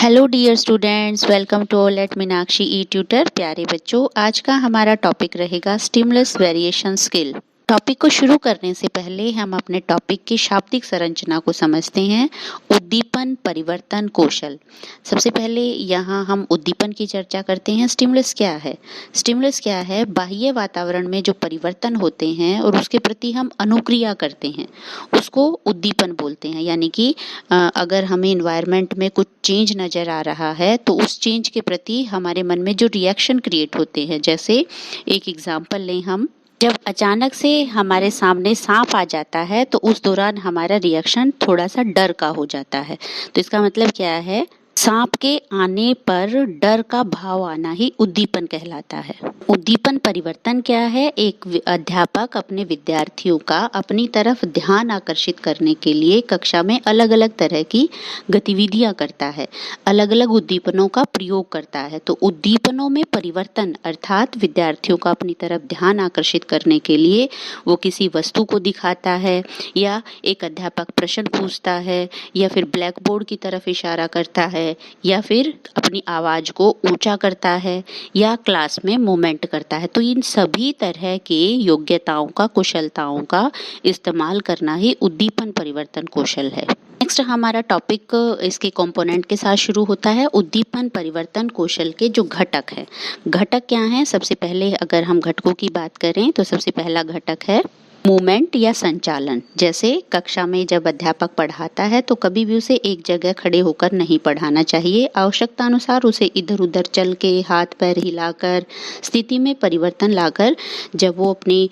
Hello dear students, welcome to all at Meenakshi e tutor. प्यारे बच्चों, आज का हमारा टॉपिक रहेगा स्टिमुलस वेरिएशन स्किल। टॉपिक को शुरू करने से पहले हम अपने टॉपिक की शाब्दिक संरचना को समझते हैं। उद्दीपन परिवर्तन कौशल। सबसे पहले यहाँ हम उद्दीपन की चर्चा करते हैं। स्टिमुलस क्या है? स्टिमुलस क्या है? बाह्य वातावरण में जो परिवर्तन होते हैं और उसके प्रति हम अनुक्रिया करते हैं, उसको उद्दीपन बोलते हैं। यानी कि अगर हमें इन्वायरमेंट में कुछ चेंज नज़र आ रहा है तो उस चेंज के प्रति हमारे मन में जो रिएक्शन क्रिएट होते हैं, जैसे एक एग्जांपल लें हम, जब अचानक से हमारे सामने सांप आ जाता है तो उस दौरान हमारा रिएक्शन थोड़ा सा डर का हो जाता है। तो इसका मतलब क्या है? सांप के आने पर डर का भाव आना ही उद्दीपन कहलाता है। उद्दीपन परिवर्तन क्या है? एक अध्यापक अपने विद्यार्थियों का अपनी तरफ ध्यान आकर्षित करने के लिए कक्षा में अलग अलग तरह की गतिविधियां करता है, अलग अलग उद्दीपनों का प्रयोग करता है। तो उद्दीपनों में परिवर्तन अर्थात विद्यार्थियों का अपनी तरफ ध्यान आकर्षित करने के लिए वो किसी वस्तु को दिखाता है, या एक अध्यापक प्रश्न पूछता है, या फिर ब्लैक बोर्ड की तरफ इशारा करता है, या फिर अपनी आवाज को ऊंचा करता है, या क्लास में मूवमेंट करता है। तो इन सभी तरह के योग्यताओं का, कुशलताओं का इस्तेमाल करना ही उद्दीपन परिवर्तन कौशल है। नेक्स्ट हमारा टॉपिक इसके कंपोनेंट के साथ शुरू होता है। उद्दीपन परिवर्तन कौशल के जो घटक है, घटक क्या हैं? सबसे पहले अगर हम घटकों की बात करें तो सबसे पहला घटक है मूवमेंट या संचालन। जैसे कक्षा में जब अध्यापक पढ़ाता है तो कभी भी उसे एक जगह खड़े होकर नहीं पढ़ाना चाहिए। आवश्यकता अनुसार उसे इधर उधर चल के, हाथ पैर हिलाकर, स्थिति में परिवर्तन लाकर जब वो अपनी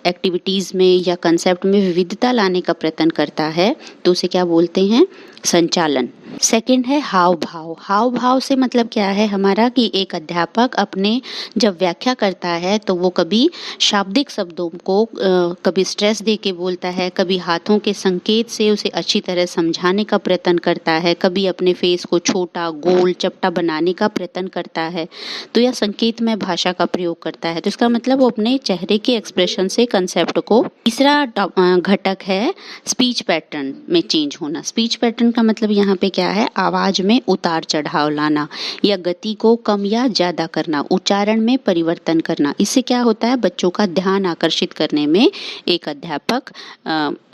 एक्टिविटीज़ में या कंसेप्ट में विविधता लाने का प्रयत्न करता है तो उसे क्या बोलते हैं? संचालन। सेकंड है हाव भाव। हाव भाव से मतलब क्या है हमारा, कि एक अध्यापक अपने जब व्याख्या करता है तो वो कभी शाब्दिक शब्दों को कभी स्ट्रेस दे के बोलता है, कभी हाथों के संकेत से उसे अच्छी तरह समझाने का प्रयत्न करता है, कभी अपने फेस को छोटा, गोल, चपटा बनाने का प्रयत्न करता है, तो यह संकेत में भाषा का प्रयोग करता है। तो इसका मतलब वो अपने चेहरे के एक्सप्रेशन से कंसेप्ट को। तीसरा घटक है स्पीच पैटर्न में चेंज होना। स्पीच पैटर्न का मतलब यहाँ पे क्या है? आवाज में उतार चढ़ाव लाना, या गति को कम या ज्यादा करना, उच्चारण में परिवर्तन करना। इससे क्या होता है? बच्चों का ध्यान आकर्षित करने में एक अध्यापक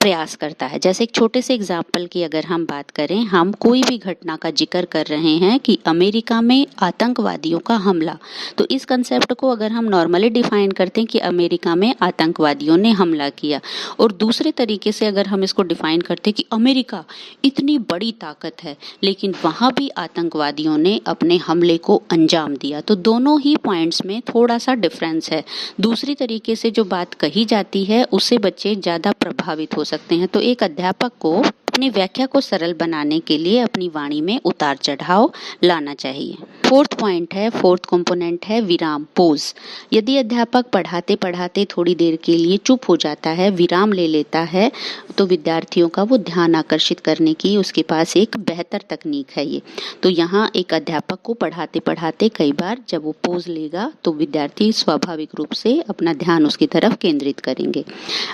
प्रयास करता है। जैसे एक छोटे से एग्जाम्पल की अगर हम बात करें, हम कोई भी घटना का जिक्र कर रहे हैं कि अमेरिका में आतंकवादियों का हमला, तो इस कंसेप्ट को अगर हम नॉर्मली डिफाइन करते हैं कि अमेरिका में आतंकवादियों ने हमला किया, और दूसरे तरीके से अगर हम इसको डिफाइन करते हैं कि अमेरिका इतनी बड़ी ताकत है लेकिन वहाँ भी आतंकवादियों ने अपने हमले को अंजाम दिया, तो दोनों ही पॉइंट्स में थोड़ा सा डिफरेंस है। दूसरी तरीके से जो बात कही जाती है उससे बच्चे ज़्यादा प्रभावित हो सकते हैं। तो एक अध्यापक को अपनी व्याख्या को सरल बनाने के लिए अपनी वाणी में उतार चढ़ाव लाना चाहिए। फोर्थ पॉइंट है, फोर्थ कंपोनेंट है विराम, पोज। यदि अध्यापक पढ़ाते पढ़ाते थोड़ी देर के लिए चुप हो जाता है, विराम ले लेता है, तो विद्यार्थियों का वो ध्यान आकर्षित करने की उसके पास एक बेहतर तकनीक है ये। तो यहाँ एक अध्यापक को पढ़ाते पढ़ाते कई बार जब वो पोज लेगा तो विद्यार्थी स्वाभाविक रूप से अपना ध्यान उसकी तरफ केंद्रित करेंगे।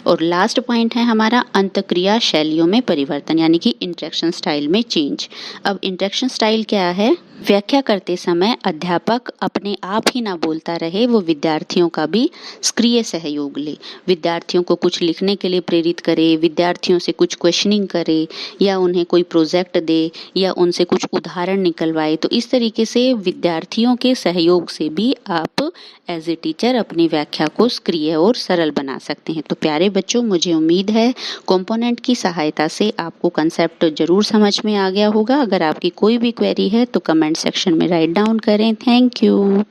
और लास्ट पॉइंट है हमारा अंतःक्रिया शैलियों में परिवर्तन, यानी कि इंटरेक्शन स्टाइल में चेंज। अब इंटरेक्शन स्टाइल क्या है? व्याख्या करते समय अध्यापक अपने आप ही ना बोलता रहे, वो विद्यार्थियों का भी सक्रिय सहयोग ले, विद्यार्थियों को कुछ लिखने के लिए प्रेरित करे, विद्यार्थियों से कुछ क्वेश्चनिंग करे, या उन्हें कोई प्रोजेक्ट दे, या उनसे कुछ उदाहरण निकलवाए। तो इस तरीके से विद्यार्थियों के सहयोग से भी आप एज ए टीचर अपनी व्याख्या को सक्रिय और सरल बना सकते हैं। तो प्यारे बच्चों, मुझे उम्मीद है कंपोनेंट की सहायता से आपको कंसेप्ट जरूर समझ में आ गया होगा। अगर आपकी कोई भी क्वेरी है तो कमेंट सेक्शन में राइट डाउन करें। Thank you.